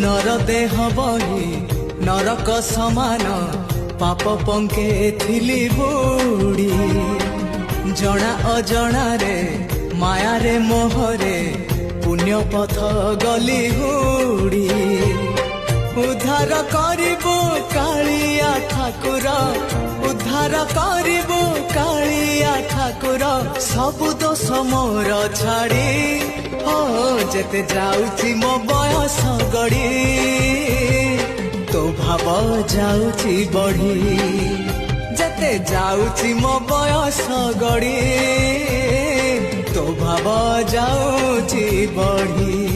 नर देह बही नरक समान पाप पंके थिली बुड़ी जना अजना रे माया रे मोहरे पुण्य पथ गली हुड़ी उद्धार करिबो कालिया ठाकुर उद्धार करिबो कालिया ठाकुर सबु दोष मोर छाड़ी हो जेते जाउची मो बयस गड़ी तो भाव जाउची बढ़ी जेते जाउची मो बयस गड़ी तो भाव जाउची बढ़ी।